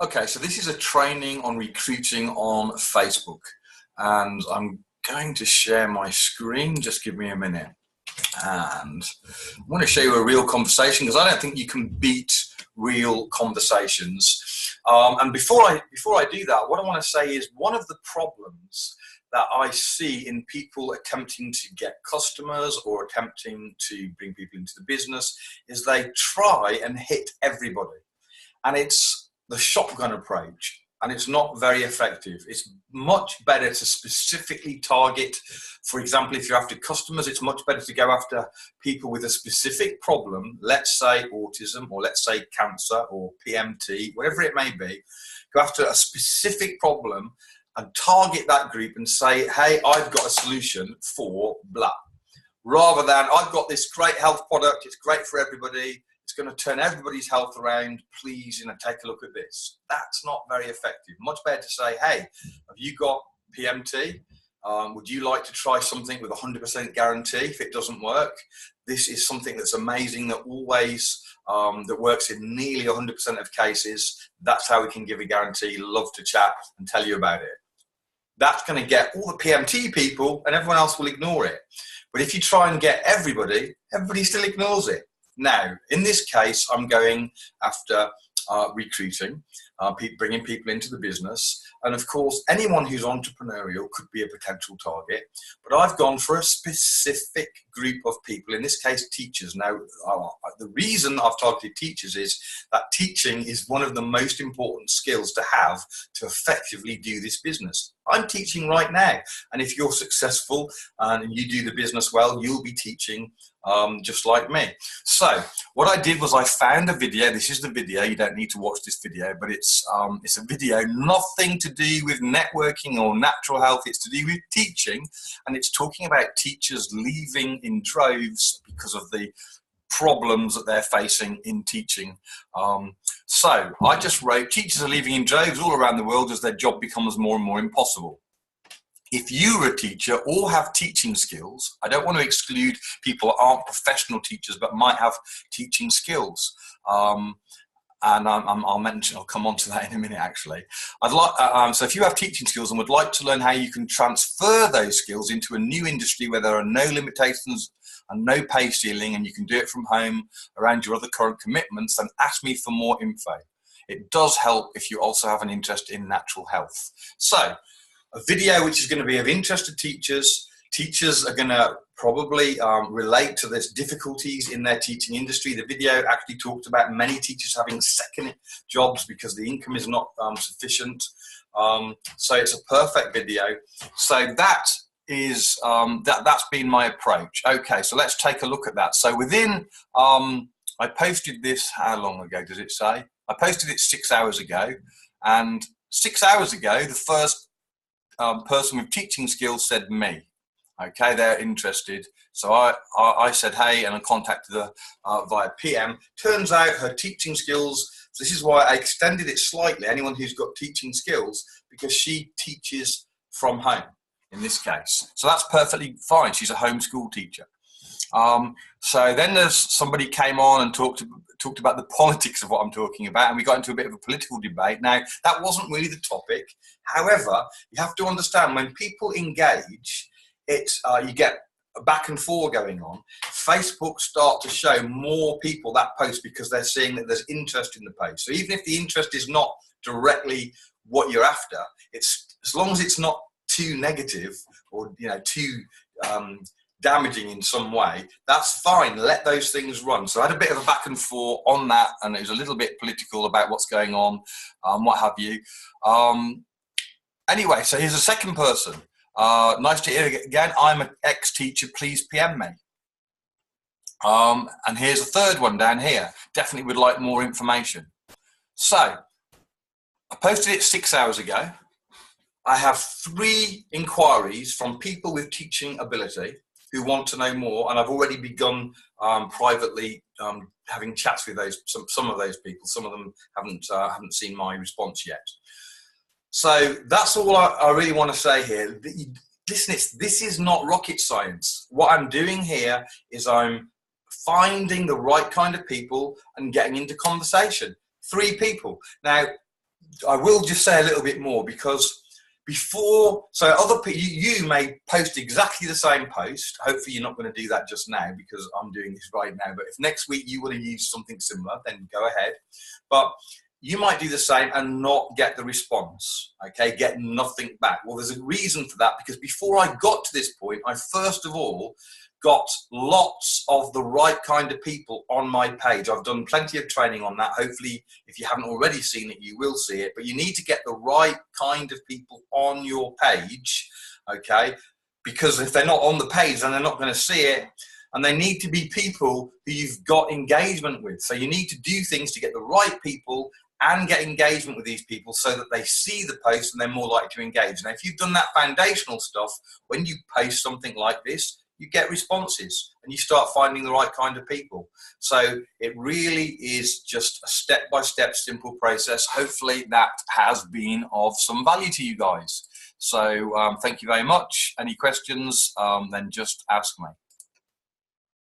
Okay, so this is a training on recruiting on Facebook, and I'm going to share my screen. Just give me a minute. And I want to show you a real conversation because I don't think you can beat real conversations. And before I do that, what I want to say is one of the problems that I see in people attempting to get customers or attempting to bring people into the business is they try and hit everybody. And it's the shotgun approach, and it's not very effective. It's much better to specifically target. For example, if you're after customers, it's much better to go after people with a specific problem, let's say autism, or let's say cancer, or PMT, whatever it may be. Go after a specific problem and target that group and say, hey, I've got a solution for blah. Rather than, I've got this great health product, it's great for everybody, it's going to turn everybody's health around, please, take a look at this. That's not very effective. Much better to say, hey, have you got PMT? Would you like to try something with 100% guarantee if it doesn't work? This is something that's amazing, that always, that works in nearly 100% of cases. That's how we can give a guarantee. Love to chat and tell you about it. That's going to get all the PMT people, and everyone else will ignore it. But if you try and get everybody, everybody still ignores it. Now, in this case, I'm going after recruiting, bringing people into the business. And of course, anyone who's entrepreneurial could be a potential target. But I've gone for a specific group of people, in this case, teachers. Now, the reason I've targeted teachers is that teaching is one of the most important skills to have to effectively do this business. I'm teaching right now. And if you're successful and you do the business well, you'll be teaching just like me. So what I did was I found a video. This is the video. You don't need to watch this video, but it's a video, nothing to do with networking or natural health. It's to do with teaching, and it's talking about teachers leaving in droves because of the problems that they're facing in teaching. So I just wrote, teachers are leaving in droves all around the world as their job becomes more and more impossible. If you're a teacher or have teaching skills, I don't want to exclude people that aren't professional teachers but might have teaching skills. And I'll come on to that in a minute, actually. So if you have teaching skills and would like to learn how you can transfer those skills into a new industry where there are no limitations and no pay ceiling, and you can do it from home around your other current commitments, then ask me for more info. It does help if you also have an interest in natural health. So, a video which is going to be of interest to teachers. Teachers are going to probably relate to this difficulties in their teaching industry. The video actually talked about many teachers having second jobs because the income is not sufficient. So it's a perfect video. So that is that's been my approach. Okay, so let's take a look at that. So within, I posted this, how long ago does it say? I posted it 6 hours ago, and 6 hours ago, the first person with teaching skills said me. Okay, they're interested. So I said, hey, and I contacted her via PM. Turns out her teaching skills, so this is why I extended it slightly, anyone who's got teaching skills, because she teaches from home in this case. So that's perfectly fine. She's a homeschool teacher. So then there's somebody came on and talked about the politics of what I'm talking about, and we got into a bit of a political debate. Now, that wasn't really the topic. However, you have to understand, when people engage, you get a back and forth going on. Facebook start to show more people that post because they're seeing that there's interest in the post. So even if the interest is not directly what you're after, it's as long as it's not too negative or too damaging in some way, that's fine. Let those things run. So I had a bit of a back and forth on that, and it was a little bit political about what's going on, what have you. Anyway, so here's a second person. Nice to hear again. I'm an ex-teacher. Please PM me. And here's a third one down here. Definitely would like more information. So I posted it 6 hours ago. I have 3 inquiries from people with teaching ability who want to know more, and I've already begun privately having chats with some of those people. Some of them haven't seen my response yet. So that's all I really want to say here. Listen, this is not rocket science. What I'm doing here is I'm finding the right kind of people and getting into conversation. 3 people. Now, I will just say a little bit more, because before, so other people, you may post exactly the same post. Hopefully you're not going to do that just now because I'm doing this right now. But if next week you want to use something similar, then go ahead. But you might do the same and not get the response, okay? Get nothing back. Well, there's a reason for that, because before I got to this point, I first of all got lots of the right kind of people on my page. I've done plenty of training on that. Hopefully, if you haven't already seen it, you will see it. But you need to get the right kind of people on your page, okay? Because if they're not on the page, then they're not going to see it. And they need to be people who you've got engagement with. So you need to do things to get the right people and get engagement with these people so that they see the post and they're more likely to engage. Now, if you've done that foundational stuff, when you post something like this, you get responses and you start finding the right kind of people. So it really is just a step-by-step simple process. Hopefully that has been of some value to you guys. So thank you very much. Any questions, then just ask me.